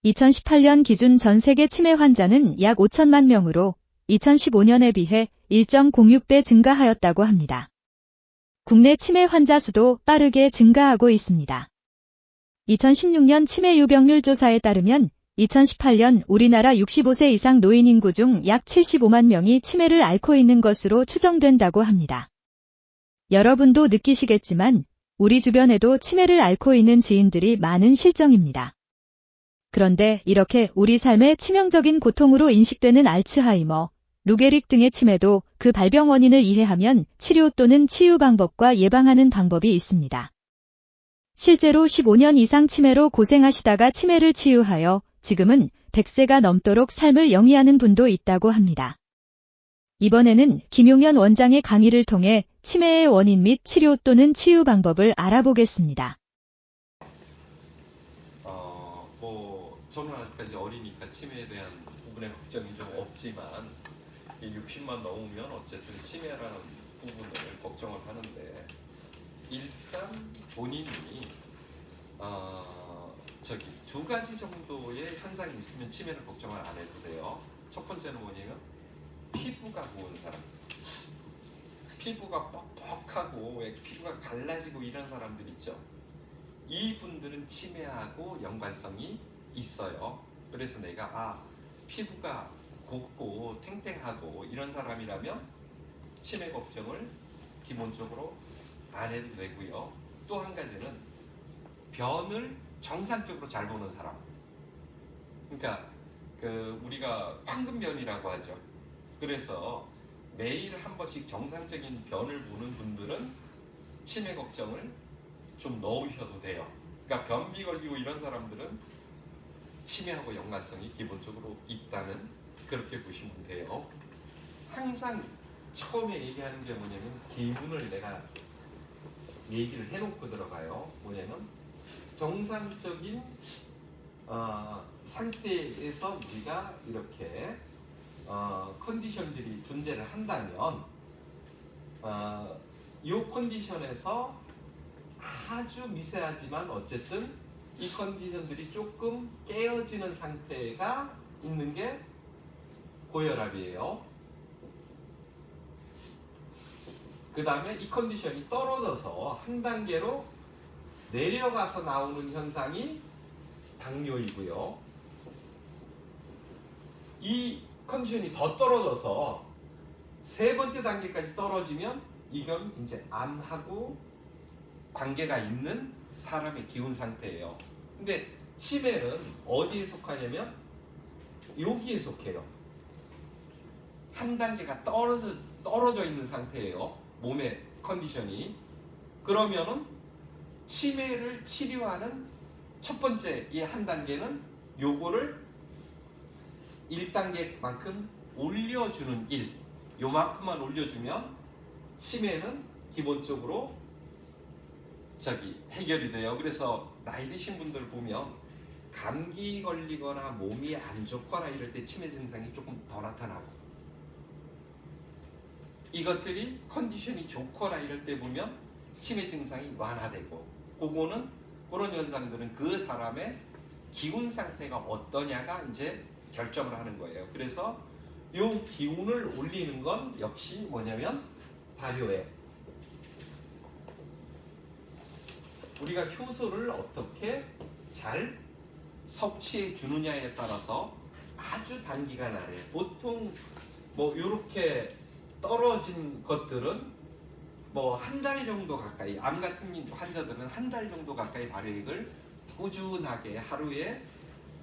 2018년 기준 전 세계 치매 환자는 약 5천만 명으로 2015년에 비해 1.06배 증가하였다고 합니다. 국내 치매 환자 수도 빠르게 증가하고 있습니다. 2016년 치매 유병률 조사에 따르면 2018년 우리나라 65세 이상 노인 인구 중 약 75만 명이 치매를 앓고 있는 것으로 추정된다고 합니다. 여러분도 느끼시겠지만 우리 주변에도 치매를 앓고 있는 지인들이 많은 실정입니다. 그런데 이렇게 우리 삶의 치명적인 고통으로 인식되는 알츠하이머, 루게릭 등의 치매도 그 발병 원인을 이해하면 치료 또는 치유 방법과 예방하는 방법이 있습니다. 실제로 15년 이상 치매로 고생하시다가 치매를 치유하여 지금은 100세가 넘도록 삶을 영위하는 분도 있다고 합니다. 이번에는 김용현 원장의 강의를 통해 치매의 원인 및 치료 또는 치유 방법을 알아보겠습니다. 저는 아직까지 어리니까 치매에 대한 부분의 걱정이 좀 없지만 60만 넘으면 어쨌든 치매라는 부분을 걱정을 하는데, 일단 본인이 두 가지 정도의 현상이 있으면 치매를 걱정을 안 해도 돼요. 첫 번째는 뭐냐면 피부가 고운 사람, 피부가 뻑뻑하고 피부가 갈라지고 이런 사람들 있죠. 이분들은 치매하고 연관성이 있어요. 그래서 내가 피부가 곱고 탱탱하고 이런 사람이라면 치매 걱정을 기본적으로 안 해도 되고요. 또 한 가지는 변을 정상적으로 잘 보는 사람, 그러니까 우리가 황금변이라고 하죠. 그래서 매일 한 번씩 정상적인 변을 보는 분들은 치매 걱정을 좀 넣으셔도 돼요. 그러니까 변비 걸리고 이런 사람들은 치매하고 연관성이 기본적으로 있다는, 그렇게 보시면 돼요. 항상 처음에 얘기하는 게 뭐냐면 기분을 내가 얘기를 해놓고 들어가요. 뭐냐면 정상적인 상태에서 우리가 이렇게 컨디션들이 존재를 한다면 이 컨디션에서 아주 미세하지만 어쨌든 이 컨디션들이 조금 깨어지는 상태가 있는 게 고혈압이에요. 그 다음에 이 컨디션이 떨어져서 한 단계로 내려가서 나오는 현상이 당뇨이고요. 이 컨디션이 더 떨어져서 세 번째 단계까지 떨어지면 이건 이제 암하고 관계가 있는 사람의 기운 상태예요. 근데 치매는 어디에 속하냐면 여기에 속해요. 한 단계가 떨어져 있는 상태예요. 몸의 컨디션이. 그러면은 치매를 치료하는 첫 번째 이 한 단계는 요거를 1단계만큼 올려주는 일, 요만큼만 올려주면 치매는 기본적으로 해결이 돼요. 그래서 나이 드신 분들 보면 감기 걸리거나 몸이 안 좋거나 이럴 때 치매 증상이 조금 더 나타나고, 이것들이 컨디션이 좋거나 이럴 때 보면 치매 증상이 완화되고, 그런 현상들은 그 사람의 기운 상태가 어떠냐가 이제 결정을 하는 거예요. 그래서 이 기운을 올리는 건 역시 뭐냐면 발효액. 우리가 효소를 어떻게 잘 섭취해 주느냐에 따라서 아주 단기간 안에, 보통 이렇게 떨어진 것들은 한 달 정도 가까이, 암 같은 환자들은 한 달 정도 가까이 발효액을 꾸준하게 하루에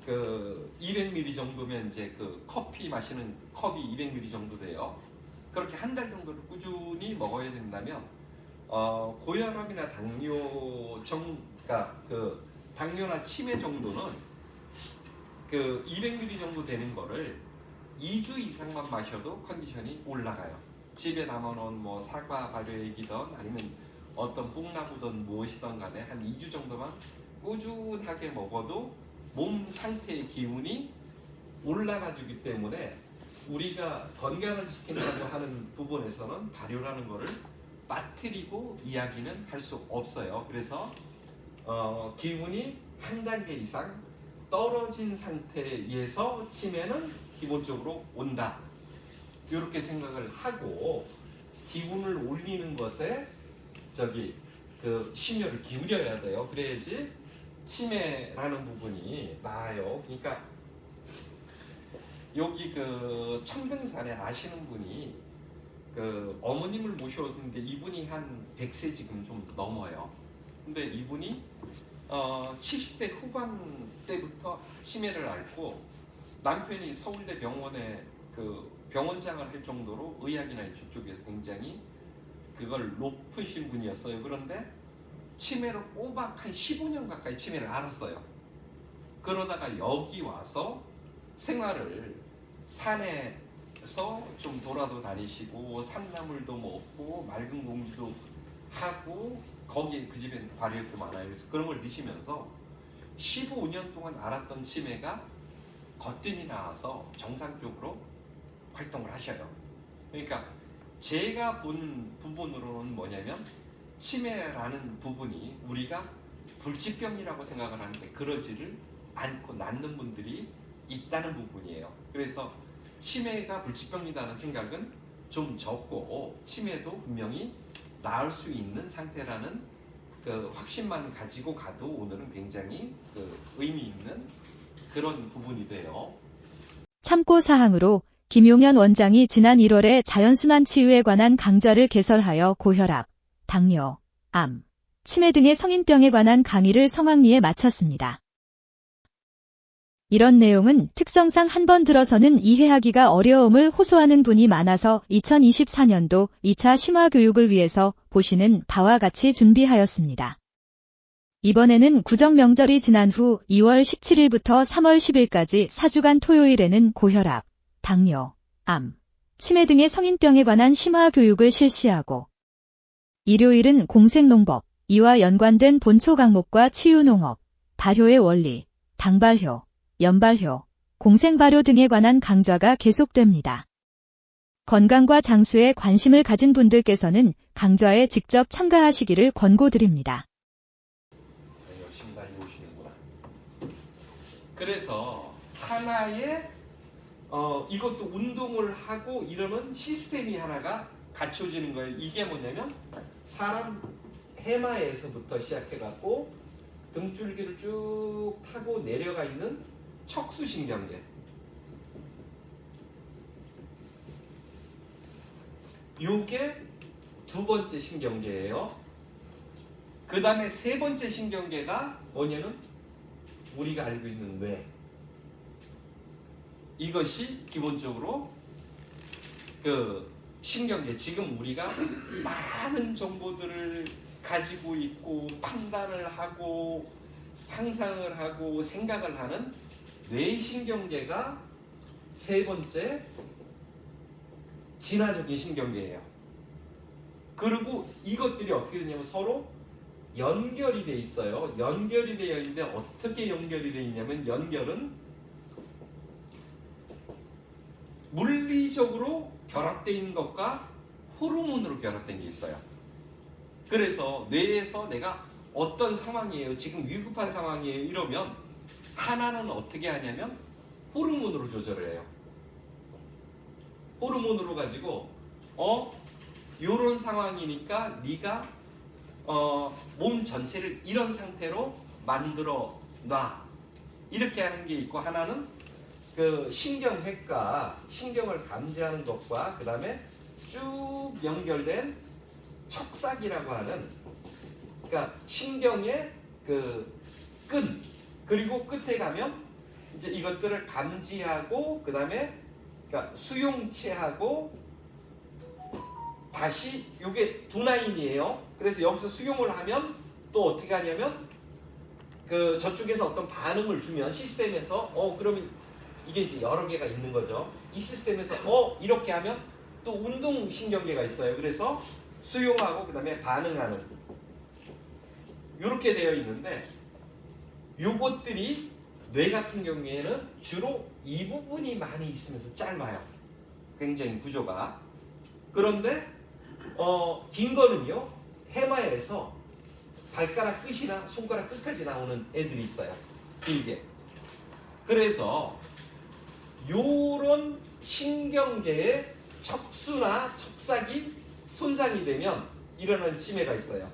200ml 정도면 이제 커피 마시는 컵이 200ml 정도 돼요. 그렇게 한 달 정도를 꾸준히 먹어야 된다면 고혈압이나 당뇨나 치매 정도는 200ml 정도 되는 거를 2주 이상만 마셔도 컨디션이 올라가요. 집에 남아놓은 사과 발효액이든 아니면 어떤 뽕나무든 무엇이든 간에 한 2주 정도만 꾸준하게 먹어도 몸 상태의 기운이 올라가주기 때문에 우리가 건강을 지킨다고 하는 부분에서는 발효라는 거를 빠뜨리고 이야기는 할 수 없어요. 그래서 기운이 한 단계 이상 떨어진 상태에서 치매는 기본적으로 온다. 이렇게 생각을 하고 기분을 올리는 것에 그 심혈을 기울여야 돼요. 그래야지 치매라는 부분이 나아요. 그러니까 여기 그 청등산에 아시는 분이 그 어머님을 모셔오는데 이분이 한 100세 지금 좀 넘어요. 근데 이분이 70대 후반 때부터 치매를 앓고 남편이 서울대 병원에 그 병원장을 할 정도로 의학이나 이쪽 쪽에서 굉장히 그걸 높으신 분이었어요. 그런데 치매로 꼬박 한 15년 가까이 치매를 앓았어요. 그러다가 여기 와서 생활을 산에서 좀 돌아도 다니시고 산나물도 먹고 맑은 공기도 하고 거기 그 집엔 발효액도 많아요. 그래서 그런 걸 드시면서 15년 동안 앓았던 치매가 거뜬히 나와서 정상적으로 활동을 하셔요. 그러니까 제가 본 부분으로는 뭐냐면 치매라는 부분이 우리가 불치병이라고 생각을 하는데 그러지를 않고 낫는 분들이 있다는 부분이에요. 그래서 치매가 불치병이라는 생각은 좀 적고 치매도 분명히 나을 수 있는 상태라는 그 확신만 가지고 가도 오늘은 굉장히 그 의미 있는 그런 부분이 돼요. 참고사항으로 김용현 원장이 지난 1월에 자연순환 치유에 관한 강좌를 개설하여 고혈압, 당뇨, 암, 치매 등의 성인병에 관한 강의를 성황리에 마쳤습니다. 이런 내용은 특성상 한 번 들어서는 이해하기가 어려움을 호소하는 분이 많아서 2024년도 2차 심화교육을 위해서 보시는 바와 같이 준비하였습니다. 이번에는 구정명절이 지난 후 2월 17일부터 3월 10일까지 4주간 토요일에는 고혈압, 당뇨, 암, 치매 등의 성인병에 관한 심화교육을 실시하고 일요일은 공생농법, 이와 연관된 본초 강목과 치유농업, 발효의 원리, 당발효, 연발효, 공생발효 등에 관한 강좌가 계속됩니다. 건강과 장수에 관심을 가진 분들께서는 강좌에 직접 참가하시기를 권고드립니다. 열심히 달려오시는구나. 그래서 하나의 이것도 운동을 하고 이러는 시스템이 하나가 갖춰지는 거예요. 이게 뭐냐면 사람 해마에서부터 시작해갖고 등줄기를 쭉 타고 내려가 있는 척수신경계. 요게 두 번째 신경계예요. 그 다음에 세 번째 신경계가 뭐냐면 우리가 알고 있는 뇌. 이것이 기본적으로 그 신경계. 지금 우리가 많은 정보들을 가지고 있고 판단을 하고 상상을 하고 생각을 하는 뇌신경계가 세 번째 진화적인 신경계예요. 그리고 이것들이 어떻게 되냐면 서로 연결이 돼 있어요. 연결이 되어 있는데 어떻게 연결이 되어 있냐면 연결은 물리적으로 결합되어 있는 것과 호르몬으로 결합된 게 있어요. 그래서 뇌에서 내가 어떤 상황이에요, 지금 위급한 상황이에요 이러면 하나는 어떻게 하냐면 호르몬으로 조절을 해요. 호르몬으로 가지고 요런 상황이니까 네가 몸 전체를 이런 상태로 만들어 놔, 이렇게 하는 게 있고, 하나는 그 신경핵과 신경을 감지하는 것과 그 다음에 쭉 연결된 척삭이라고 하는, 그러니까 신경의 그 끈, 그리고 끝에 가면 이제 이것들을 감지하고 그 다음에 그러니까 수용체하고 다시 요게 두 라인이에요. 그래서 여기서 수용을 하면 또 어떻게 하냐면 그 저쪽에서 어떤 반응을 주면 시스템에서 그러면 이게 이제 여러 개가 있는 거죠. 이 시스템에서 이렇게 하면 또 운동신경계가 있어요. 그래서 수용하고 그 다음에 반응하는 이렇게 되어 있는데, 요것들이 뇌 같은 경우에는 주로 이 부분이 많이 있으면서 짧아요. 굉장히 구조가. 그런데 긴 거는요, 해마에서 발가락 끝이나 손가락 끝까지 나오는 애들이 있어요. 길게. 그래서 요런 신경계의 척수나 척삭이 손상이 되면 일어나는 치매가 있어요.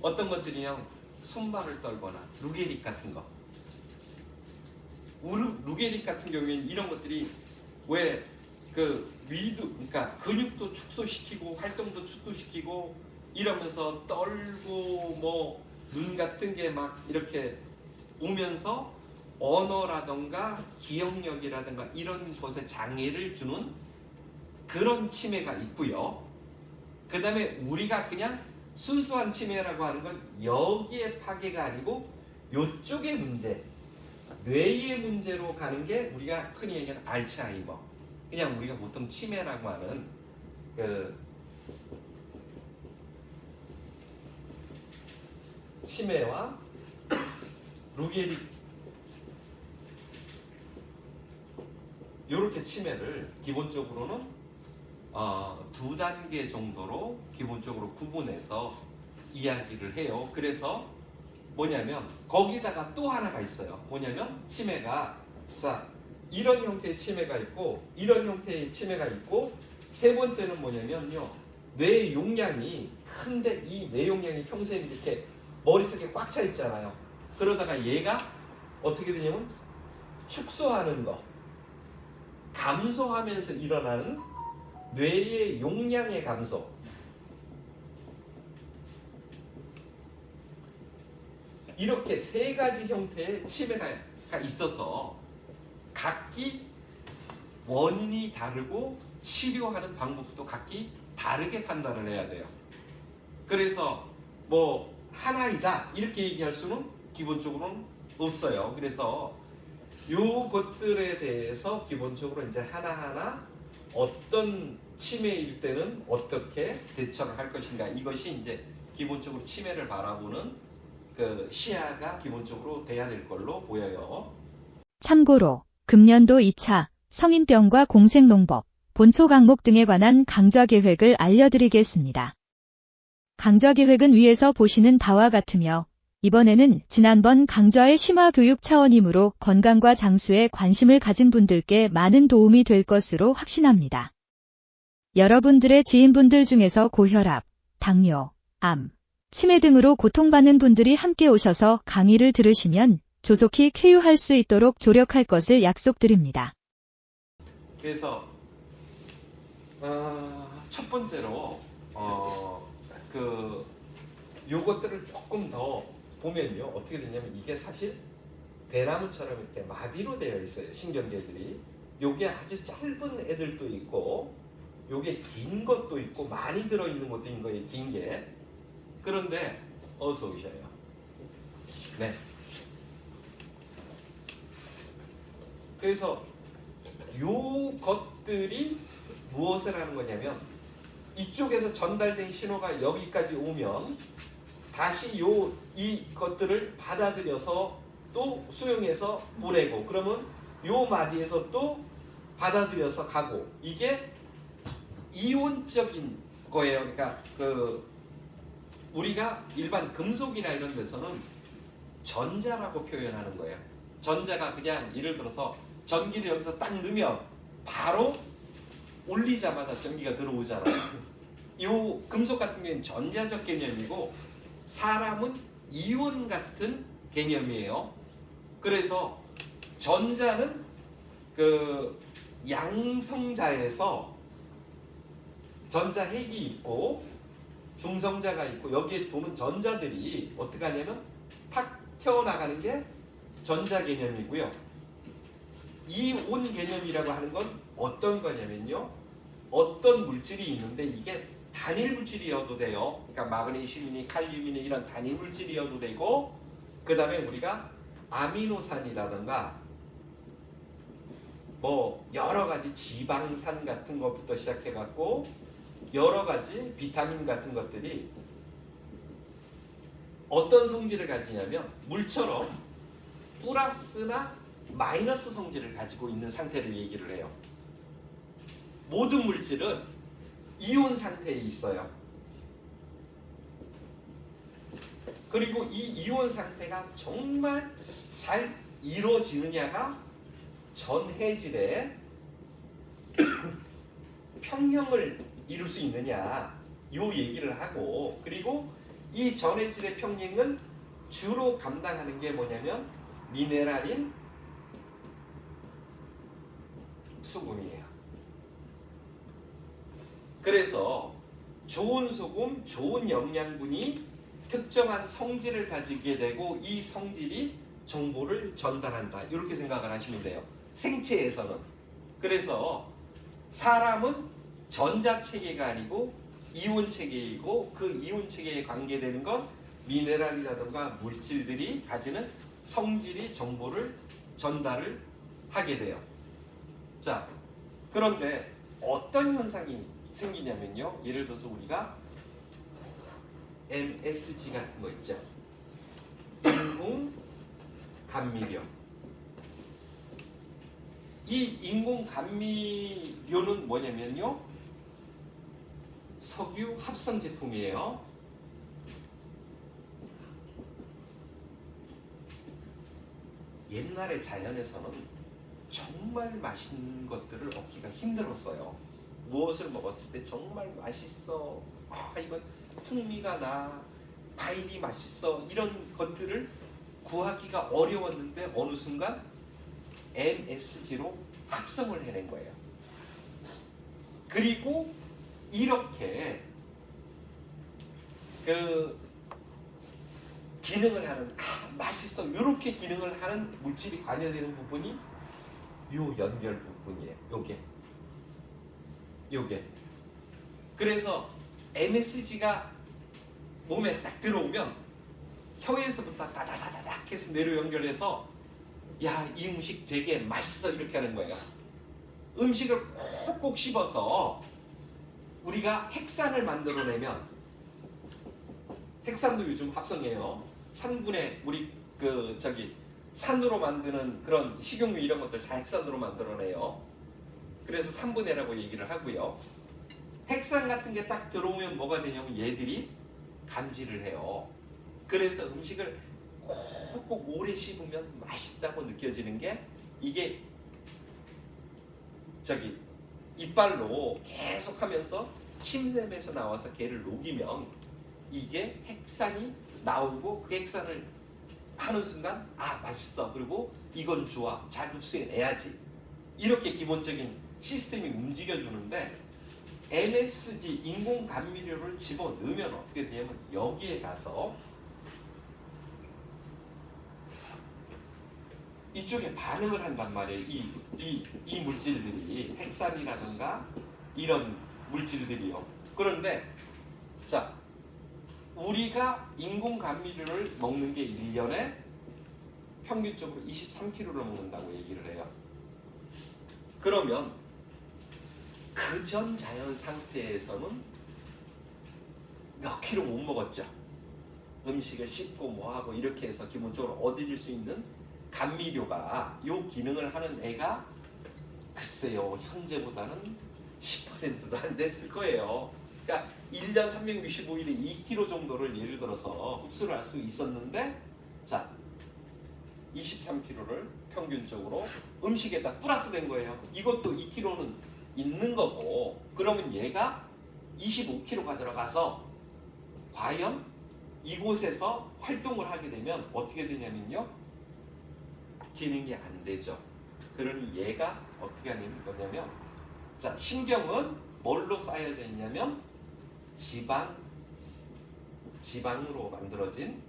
어떤 것들이냐, 손발을 떨거나 루게릭 같은 거. 루게릭 같은 경우에는 이런 것들이 왜 그 위도, 그러니까 근육도 축소시키고 활동도 축소시키고 이러면서 떨고 뭐 눈 같은 게 막 이렇게 오면서 언어라던가 기억력이라든가 이런 것에 장애를 주는 그런 치매가 있고요. 그 다음에 우리가 그냥 순수한 치매라고 하는 건 여기에 파괴가 아니고 요쪽의 문제, 뇌의 문제로 가는 게 우리가 흔히 얘기하는 알츠하이머, 그냥 우리가 보통 치매라고 하는 그 치매와 루게릭 이렇게 치매를 기본적으로는 두 단계 정도로 기본적으로 구분해서 이야기를 해요. 그래서 뭐냐면 거기다가 또 하나가 있어요. 뭐냐면 치매가, 자, 이런 형태의 치매가 있고 이런 형태의 치매가 있고, 세 번째는 뭐냐면요, 뇌 용량이 큰데 이 뇌 용량이 평소에 이렇게 머릿속에 꽉 차 있잖아요. 그러다가 얘가 어떻게 되냐면 축소하는 거, 감소하면서 일어나는 뇌의 용량의 감소. 이렇게 세 가지 형태의 치매가 있어서 각기 원인이 다르고 치료하는 방법도 각기 다르게 판단을 해야 돼요. 그래서 뭐 하나이다 이렇게 얘기할 수는 기본적으로는 없어요. 그래서 요것들에 대해서 기본적으로 이제 하나하나 어떤 치매일 때는 어떻게 대처를 할 것인가, 이것이 이제 기본적으로 치매를 바라보는 그 시야가 기본적으로 돼야 될 걸로 보여요. 참고로 금년도 2차 성인병과 공생농법, 본초 강목 등에 관한 강좌 계획을 알려드리겠습니다. 강좌 계획은 위에서 보시는 바와 같으며 이번에는 지난번 강좌의 심화 교육 차원이므로 건강과 장수에 관심을 가진 분들께 많은 도움이 될 것으로 확신합니다. 여러분들의 지인분들 중에서 고혈압, 당뇨, 암, 치매 등으로 고통받는 분들이 함께 오셔서 강의를 들으시면 조속히 쾌유할 수 있도록 조력할 것을 약속드립니다. 그래서 첫 번째로 요것들을 조금 더 보면요, 어떻게 되냐면 이게 사실 대나무처럼 이렇게 마디로 되어 있어요. 신경계들이. 요게 아주 짧은 애들도 있고 요게 긴 것도 있고 많이 들어있는 것도 있는 거예요. 긴 게. 그런데 어서 오셔요. 네. 그래서 요 것들이 무엇을 하는 거냐면 이쪽에서 전달된 신호가 여기까지 오면 다시 이 것들을 받아들여서 또 수용해서 보내고, 그러면 요 마디에서 또 받아들여서 가고, 이게 이온적인 거예요. 그러니까 우리가 일반 금속이나 이런 데서는 전자라고 표현하는 거예요. 전자가 그냥 예를 들어서 전기를 여기서 딱 넣으면 바로 올리자마자 전기가 들어오잖아요. 이 금속 같은 경우는 전자적 개념이고 사람은 이온 같은 개념이에요. 그래서 전자는 그 양성자에서 전자핵이 있고 중성자가 있고 여기에 도는 전자들이 어떻게 하냐면 탁 튀어나가는 게 전자 개념이고요. 이온 개념이라고 하는 건 어떤 거냐면요, 어떤 물질이 있는데 이게 단일 물질이어도 돼요. 그러니까 마그네슘이니 칼륨이니 이런 단일 물질이어도 되고, 그 다음에 우리가 아미노산이라든가 뭐 여러 가지 지방산 같은 것부터 시작해 갖고 여러 가지 비타민 같은 것들이 어떤 성질을 가지냐면 물처럼 플러스나 마이너스 성질을 가지고 있는 상태를 얘기를 해요. 모든 물질은 이온 상태에 있어요. 그리고 이 이온 상태가 정말 잘 이루어지느냐가 전해질의 평형을 이룰 수 있느냐 요 얘기를 하고, 그리고 이 전해질의 평형은 주로 감당하는 게 뭐냐면 미네랄인 소금이에요. 그래서 좋은 소금, 좋은 영양분이 특정한 성질을 가지게 되고 이 성질이 정보를 전달한다. 이렇게 생각을 하시면 돼요. 생체에서는. 그래서 사람은 전자체계가 아니고 이온체계이고 그 이온체계에 관계되는 건 미네랄이라든가 물질들이 가지는 성질이 정보를 전달을 하게 돼요. 자, 그런데 어떤 현상이 생기냐면요. 예를 들어서 우리가 MSG 같은 거 있죠. 인공 감미료. 이 인공 감미료는 뭐냐면요. 석유 합성 제품이에요. 옛날에 자연에서는 정말 맛있는 것들을 얻기가 힘들었어요. 무엇을 먹었을 때 정말 맛있어, 이건 풍미가 나, 과일이 맛있어, 이런 것들을 구하기가 어려웠는데 어느 순간 MSG로 합성을 해낸 거예요. 그리고 이렇게 그 기능을 하는, 맛있어, 이렇게 기능을 하는 물질이 관여되는 부분이 요 연결 부분이에요. 요게. 그래서 MSG가 몸에 딱 들어오면 혀에서부터 다다다닥 해서 내려 연결해서 야, 이 음식 되게 맛있어, 이렇게 하는 거예요. 음식을 꼭꼭 씹어서 우리가 핵산을 만들어내면, 핵산도 요즘 합성해요. 산분해, 우리 산으로 만드는 그런 식용유 이런 것들 다 핵산으로 만들어내요. 그래서 산분해라고 얘기를 하고요. 핵산 같은 게 딱 들어오면 뭐가 되냐면 얘들이 감지를 해요. 그래서 음식을 꼭꼭 오래 씹으면 맛있다고 느껴지는 게, 이게 이빨로 계속 하면서 침샘에서 나와서 걔를 녹이면 이게 핵산이 나오고, 그 핵산을 하는 순간 맛있어, 그리고 이건 좋아, 잘 흡수해내야지, 이렇게 기본적인 시스템이 움직여주는데, MSG 인공 감미료를 집어넣으면 어떻게 되냐면 여기에 가서 이쪽에 반응을 한단 말이에요. 이 물질들이, 핵산이라든가 이런 물질들이요. 그런데 자, 우리가 인공 감미료를 먹는 게 1년에 평균적으로 23kg를 먹는다고 얘기를 해요. 그러면 그 전 자연 상태에서는 몇 킬로 못 먹었죠. 음식을 씹고 뭐하고 이렇게 해서 기본적으로 얻을 수 있는 감미료가, 요 기능을 하는 애가 글쎄요, 현재보다는 10%도 안 됐을 거예요. 그러니까 1년 365일에 2kg 정도를 예를 들어서 흡수를 할 수 있었는데, 자, 23kg를 평균적으로 음식에다 플러스 된 거예요. 이것도 2kg는 있는 거고, 그러면 얘가 25kg가 들어가서 과연 이곳에서 활동을 하게 되면 어떻게 되냐면요, 기능이 안 되죠. 그러니 얘가 어떻게 하냐면 뭐냐면, 자, 신경은 뭘로 쌓여져 있냐면 지방으로 만들어진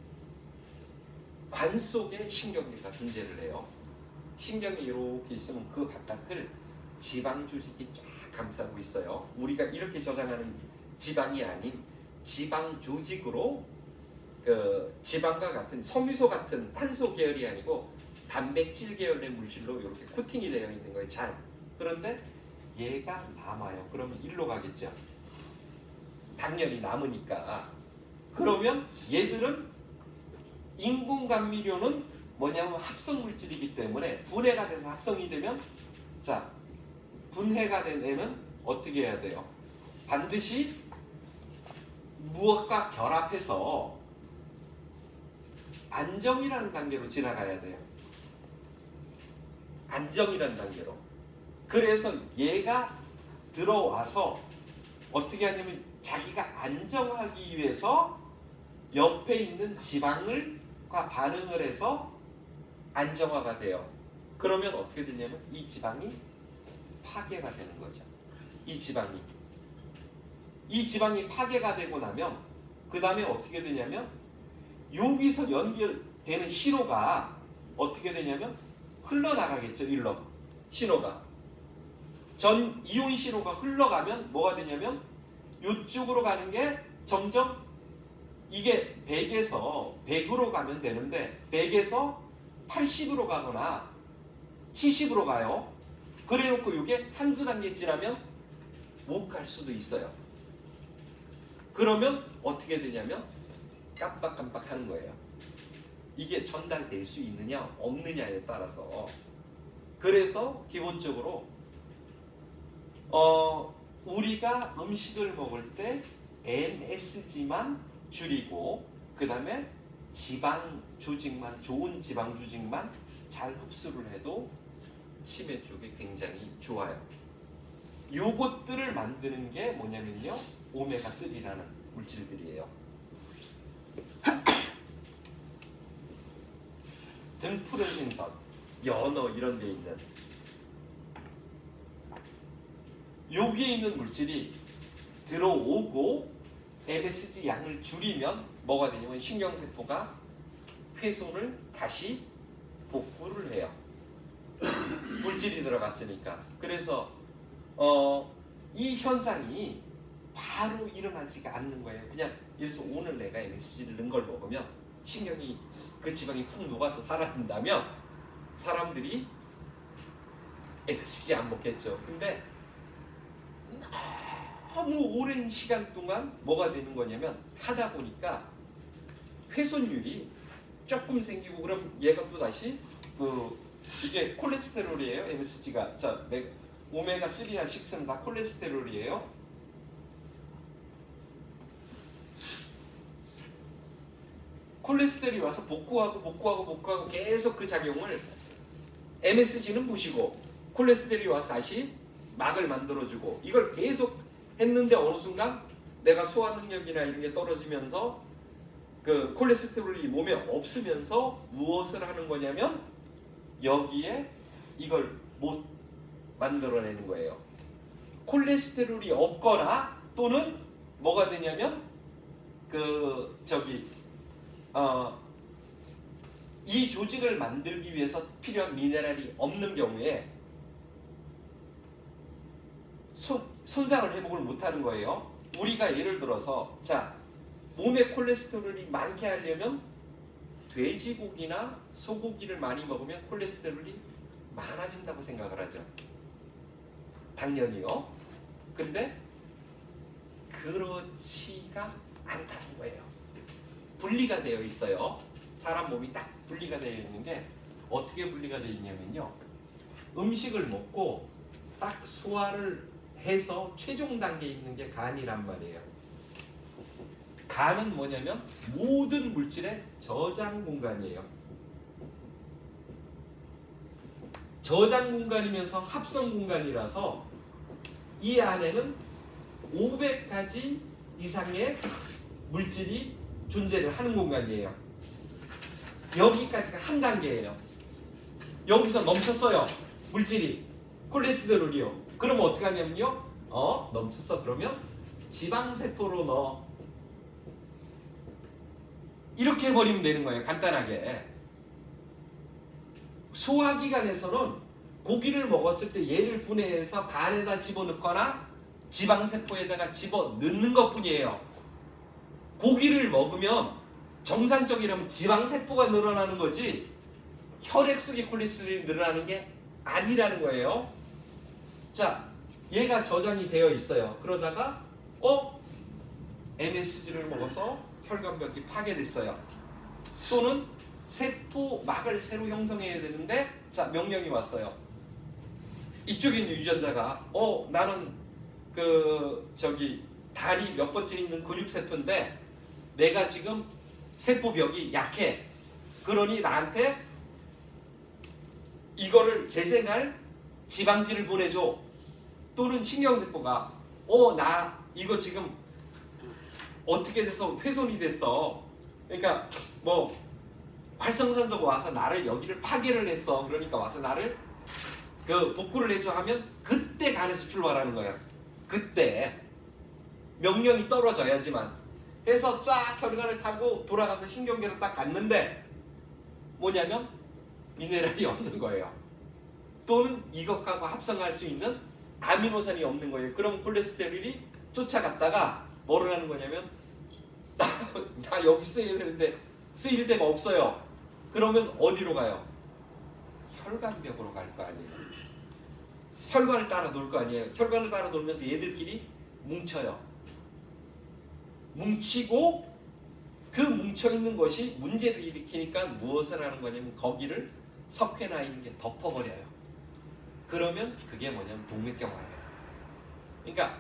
관 속에 신경계가 존재를 해요. 신경이 이렇게 있으면 그 바깥을 지방 조직이 쫙 감싸고 있어요. 우리가 이렇게 저장하는 지방이 아닌 지방 조직으로, 그 지방과 같은 섬유소 같은 탄소 계열이 아니고 단백질 계열의 물질로 이렇게 코팅이 되어 있는 거예요. 잘. 그런데 얘가 남아요. 그러면 일로 가겠죠. 당연히 남으니까. 그러면 얘들은 인공 감미료는 뭐냐면 합성 물질이기 때문에 분해가 돼서 합성이 되면, 자, 분해가 된 애는 어떻게 해야 돼요? 반드시 무엇과 결합해서 안정이라는 단계로 지나가야 돼요. 안정이라는 단계로. 그래서 얘가 들어와서 어떻게 하냐면 자기가 안정하기 위해서 옆에 있는 지방과 반응을 해서 안정화가 돼요. 그러면 어떻게 되냐면 이 지방이 파괴가 되는 거죠. 이 지방이 파괴가 되고 나면 그 다음에 어떻게 되냐면 여기서 연결되는 신호가 어떻게 되냐면 흘러나가겠죠. 일로 신호가 전 이온 신호가 흘러가면 뭐가 되냐면 이쪽으로 가는 게 점점 이게 100에서 100으로 가면 되는데 100에서 80으로 가거나 70으로 가요. 그래 놓고 이게 한두 단계 지나면 못 갈 수도 있어요. 그러면 어떻게 되냐면 깜빡깜빡 하는 거예요. 이게 전달될 수 있느냐 없느냐에 따라서. 그래서 기본적으로 우리가 음식을 먹을 때 MSG만 줄이고 그 다음에 지방 조직만, 좋은 지방 조직만 잘 흡수를 해도 치매 쪽에 굉장히 좋아요. 요것들을 만드는 게 뭐냐면요, 오메가3라는 물질들이에요. 등푸른 생선, 연어 이런 데 있는 여기에 있는 물질이 들어오고 MSG 양을 줄이면 뭐가 되냐면 신경세포가 훼손을 다시 복구를 해요. 물질이 들어갔으니까. 그래서 이 현상이 바로 일어나지가 않는 거예요. 그냥 예를 들어서 오늘 내가 MSG를 넣은 걸 먹으면 신경이 그 지방이 푹 녹아서 사라진다면 사람들이 MSG 안 먹겠죠. 근데 너무 오랜 시간 동안 뭐가 되는 거냐면 하다 보니까 훼손율이 조금 생기고 그럼 얘가 또 다시 이게 콜레스테롤이에요. MSG가 자 오메가3나 6는 다 콜레스테롤이에요. 콜레스테롤이 와서 복구하고 계속 그 작용을 MSG는 부시고 콜레스테롤이 와서 다시 막을 만들어주고 이걸 계속 했는데 어느 순간 내가 소화 능력이나 이런 게 떨어지면서 그 콜레스테롤이 몸에 없으면서 무엇을 하는 거냐면 여기에 이걸 못 만들어내는 거예요. 콜레스테롤이 없거나 또는 뭐가 되냐면 이 조직을 만들기 위해서 필요한 미네랄이 없는 경우에 손상을 회복을 못하는 거예요. 우리가 예를 들어서 자 몸에 콜레스테롤이 많게 하려면 돼지고기나 소고기를 많이 먹으면 콜레스테롤이 많아진다고 생각을 하죠. 당연히요. 근데 그렇지가 않다는 거예요. 분리가 되어 있어요. 사람 몸이 딱 분리가 되어 있는 게 어떻게 분리가 되어 있냐면요. 음식을 먹고 딱 소화를 해서 최종 단계에 있는 게 간이란 말이에요. 간은 뭐냐면 모든 물질의 저장 공간이에요. 저장 공간이면서 합성 공간이라서 이 안에는 500가지 이상의 물질이 존재를 하는 공간이에요. 여기까지가 한 단계예요. 여기서 넘쳤어요. 물질이 콜레스테롤이요. 그럼 어떻게 하냐면요. 넘쳤어. 그러면 지방세포로 넣어. 이렇게 해버리면 되는 거예요. 간단하게. 소화기관에서는 고기를 먹었을 때 얘를 분해해서 간에다 집어넣거나 지방세포에다가 집어넣는 것뿐이에요. 고기를 먹으면 정상적이라면 지방세포가 늘어나는 거지 혈액 속의 콜레스테롤이 늘어나는 게 아니라는 거예요. 자, 얘가 저장이 되어 있어요. 그러다가 MSG를 먹어서 혈관벽이 파괴됐어요. 또는 세포막을 새로 형성해야 되는데 자, 명령이 왔어요. 이쪽에 있는 유전자가 나는 다리 몇 번째 있는 근육세포인데 내가 지금 세포벽이 약해. 그러니 나한테 이거를 재생할 지방질을 보내줘. 또는 신경세포가 나 이거 지금 어떻게 돼서 훼손이 됐어. 그러니까 뭐 활성산소가 와서 나를 여기를 파괴를 했어. 그러니까 와서 나를 복구를 해줘 하면 그때 간에서 출발하는 거야. 그때 명령이 떨어져야지만 해서 쫙 혈관을 타고 돌아가서 신경계로 딱 갔는데 뭐냐면 미네랄이 없는 거예요. 또는 이것하고 합성할 수 있는 아미노산이 없는 거예요. 그럼 콜레스테롤이 쫓아갔다가 뭐를 하는 거냐면 나 여기 쓰여야 되는데 쓰일 데가 없어요. 그러면 어디로 가요? 혈관벽으로 갈 거 아니에요. 혈관을 따라 놀 거 아니에요. 혈관을 따라 놀면서 얘들끼리 뭉쳐요. 뭉치고 그 뭉쳐있는 것이 문제를 일으키니까 무엇을 하는 거냐면 거기를 석회나 이런 게 덮어버려요. 그러면 그게 뭐냐면 동맥경화예요. 그러니까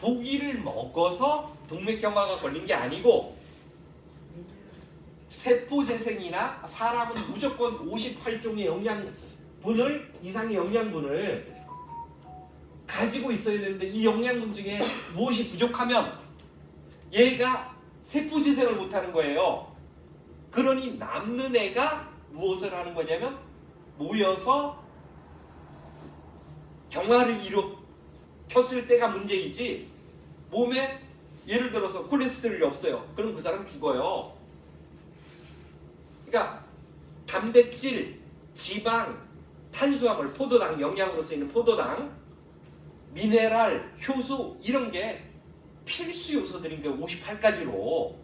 고기를 먹어서 동맥경화가 걸린 게 아니고 세포재생이나 사람은 무조건 58종의 영양분을 이상의 영양분을 가지고 있어야 되는데 이 영양분 중에 무엇이 부족하면 얘가 세포재생을 못하는 거예요. 그러니 남는 애가 무엇을 하는 거냐면 모여서 경화를 일으켰을 때가 문제이지 몸에 예를 들어서 콜레스테롤이 없어요. 그럼 그 사람 죽어요. 그러니까 단백질, 지방, 탄수화물, 포도당, 영양으로 쓰이는 포도당, 미네랄, 효소 이런 게 필수 요소들인 게 58가지로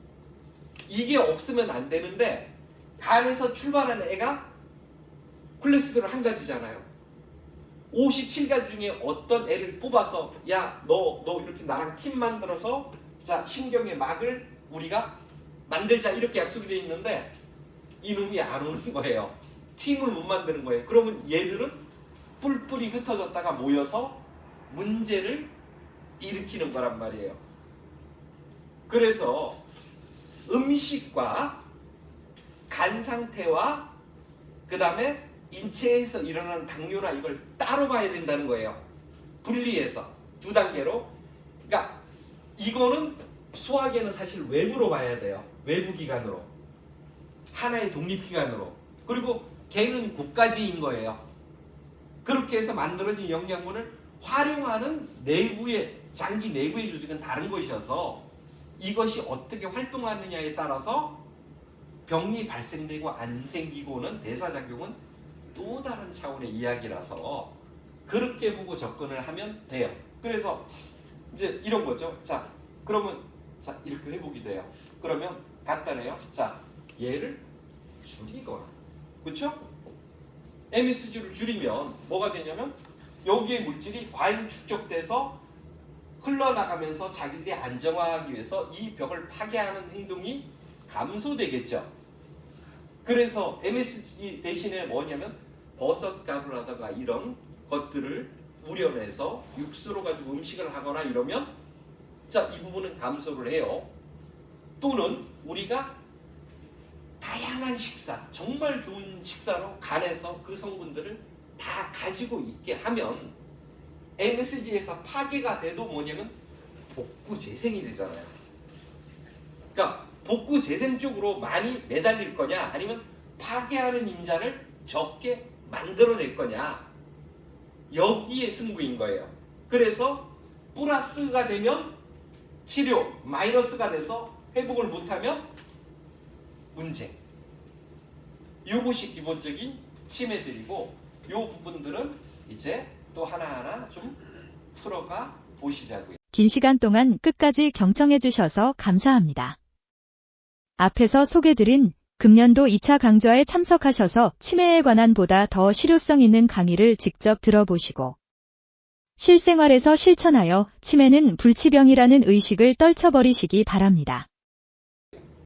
이게 없으면 안 되는데 간에서 출발하는 애가 콜레스테롤 한 가지잖아요. 57가지 중에 어떤 애를 뽑아서 야, 너 이렇게 나랑 팀 만들어서 자 신경의 막을 우리가 만들자 이렇게 약속이 돼 있는데 이놈이 안 오는 거예요. 팀을 못 만드는 거예요. 그러면 얘들은 뿔뿔이 흩어졌다가 모여서 문제를 일으키는 거란 말이에요. 그래서 음식과 간 상태와 그 다음에 인체에서 일어나는 당뇨나 이걸 따로 봐야 된다는 거예요. 분리해서 두 단계로. 그러니까 이거는 소화계는 사실 외부로 봐야 돼요. 외부 기관으로. 하나의 독립기관으로. 그리고 개는 곳까지인 거예요. 그렇게 해서 만들어진 영양분을 활용하는 내부의 장기 내부의 조직은 다른 것이어서 이것이 어떻게 활동하느냐에 따라서 병이 발생되고 안 생기고는 대사작용은 또 다른 차원의 이야기라서 그렇게 보고 접근을 하면 돼요. 그래서 이제 이런 거죠. 자, 그러면 자 이렇게 회복이 돼요. 그러면 간단해요. 자, 얘를 줄이거나, 그렇죠? MSG를 줄이면 뭐가 되냐면 여기에 물질이 과잉 축적돼서 흘러나가면서 자기들이 안정화하기 위해서 이 벽을 파괴하는 행동이 감소되겠죠. 그래서 MSG 대신에 뭐냐면 버섯가루라든가 이런 것들을 우려내서 육수로 가지고 음식을 하거나 이러면 자, 이 부분은 감소를 해요. 또는 우리가 다양한 식사, 정말 좋은 식사로 간에서 그 성분들을 다 가지고 있게 하면 MSG에서 파괴가 돼도 뭐냐면 복구 재생이 되잖아요. 그러니까 복구 재생 쪽으로 많이 매달릴 거냐 아니면 파괴하는 인자를 적게 만들어낼 거냐 여기에 승부인 거예요. 그래서 플러스가 되면 치료, 마이너스가 돼서 회복을 못하면 문제. 이것이 기본적인 치매들이고 이 부분들은 이제 또 하나하나 좀 풀어가 보시자고요. 긴 시간 동안 끝까지 경청해 주셔서 감사합니다. 앞에서 소개드린 금년도 2차 강좌에 참석하셔서 치매에 관한 보다 더 실효성 있는 강의를 직접 들어보시고 실생활에서 실천하여 치매는 불치병이라는 의식을 떨쳐버리시기 바랍니다.